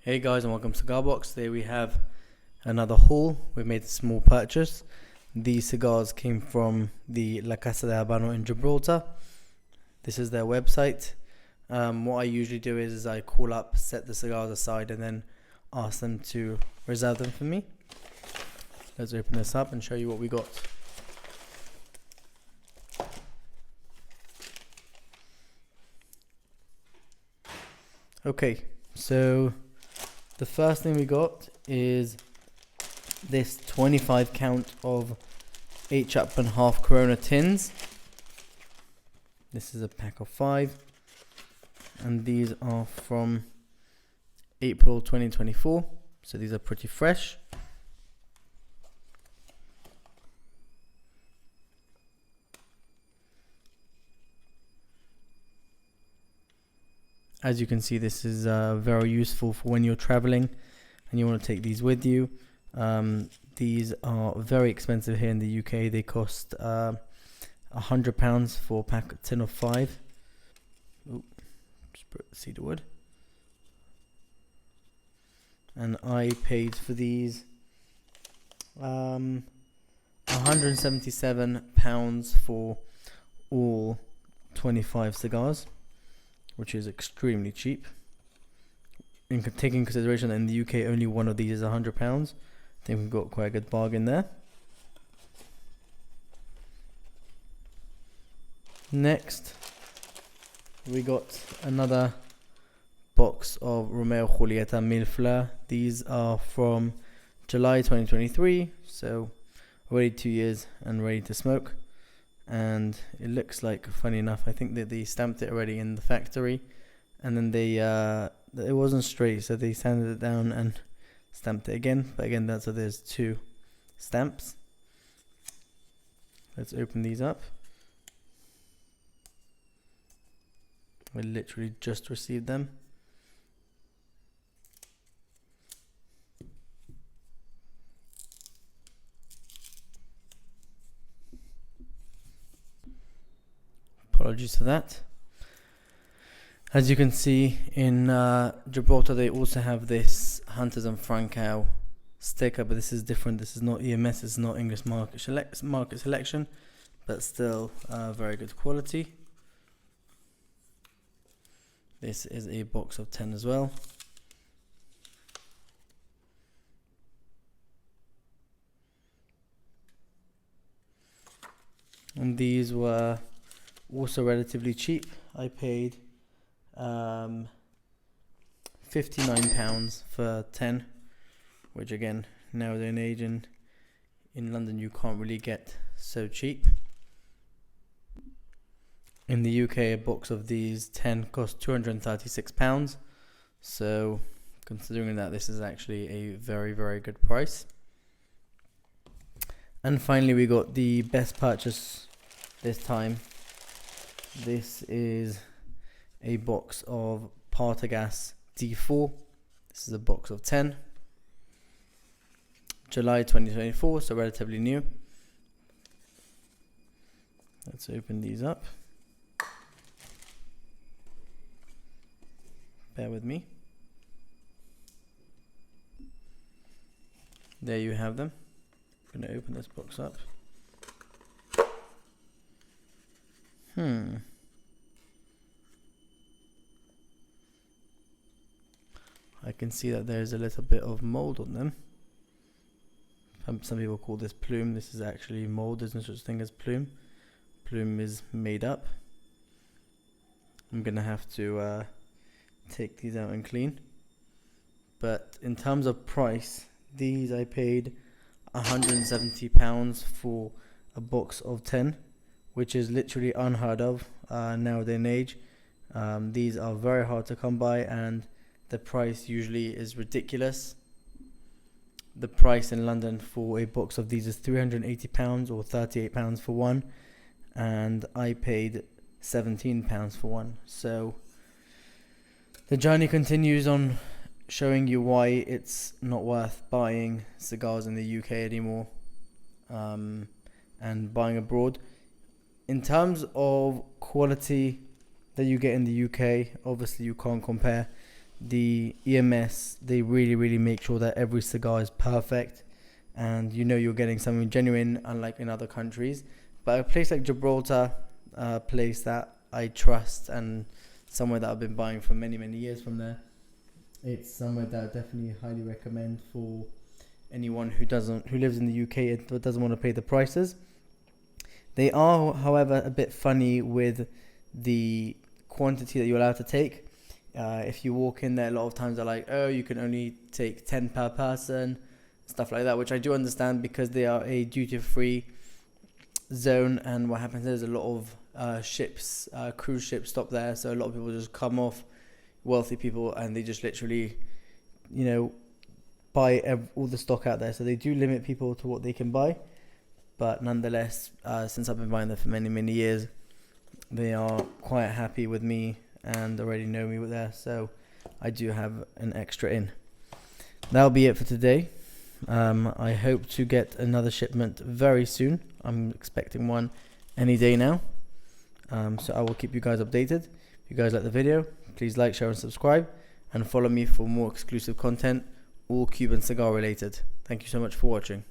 Hey guys, and welcome to Cigar Box. Today we have another haul. We've made a small purchase. These cigars came from the La Casa de Habano in Gibraltar. This is their website. What I usually do is I call up, set the cigars aside, and then ask them to reserve them for me. Let's open this up and show you what we got. Okay, so the first thing we got is this 25 count of H.Upmann half Corona tins. This is a pack of 5, and these are from April 2024, so these are pretty fresh. As you can see, this is very useful for when you're traveling and you want to take these with you. These are very expensive here in the UK. They cost £100 for a pack of 10 of 5. Ooh, just see the wood. And I paid for these £177 for all 25 cigars, which is extremely cheap. Taking consideration that in the UK only one of these is £100, I think we've got quite a good bargain there. Next, we got another box of Romeo Julieta Mille Fleurs. These are from July 2023, so already 2 years and ready to smoke. And it looks like, funny enough, I think that they stamped it already in the factory, and then they it wasn't straight, so they sanded it down and stamped it again. But again, that's so there's 2 stamps. Let's open these up. We literally just received them. Apologies for that. As you can see, in Gibraltar they also have this Hunters and Francois sticker, but this is different. This is not EMS, it's not English market selection, but still very good quality. This is a box of 10 as well. And these were also relatively cheap. I paid £59 for 10, which again, nowadays in age in London you can't really get so cheap. In the UK, a box of these 10 cost £236, so considering that, this is actually a very, very good price. And finally, we got the best purchase this time. This is a box of Partagas D4. This is a box of 10. July 2024, so relatively new. Let's open these up. Bear with me. There you have them. I'm going to open this box up. I can see that there's a little bit of mold on them. Some people call this plume. This is actually mold. There's no such thing as plume. Plume is made up. I'm gonna have to take these out and clean. But in terms of price, these I paid £170 for a box of 10, which is literally unheard of nowadays in age. These are very hard to come by, and the price usually is ridiculous. The price in London for a box of these is £380 or £38 for one, and I paid £17 for one. So the journey continues on, showing you why it's not worth buying cigars in the UK anymore, and buying abroad. In terms of quality that you get in the UK, obviously you can't compare the EMS, they really make sure that every cigar is perfect, and you know you're getting something genuine, unlike in other countries. But a place like Gibraltar, a place that I trust and somewhere that I've been buying for many years from there, it's somewhere that I definitely highly recommend for anyone who lives in the UK and doesn't want to pay the prices. They are, however, a bit funny with the quantity that you're allowed to take. If you walk in there, a lot of times they're like, oh, you can only take 10 per person, stuff like that, which I do understand because they are a duty-free zone, and what happens is a lot of ships, cruise ships stop there, so a lot of people just come off, wealthy people, and they just literally, buy all the stock out there. So they do limit people to what they can buy, but nonetheless, since I've been buying them for many years, they are quite happy with me and already know me there, so I do have an extra in. That'll be it for today. I hope to get another shipment very soon. I'm expecting one any day now, so I will keep you guys updated. If you guys like the video, please like, share and subscribe, and follow me for more exclusive content, all Cuban cigar related. Thank you so much for watching.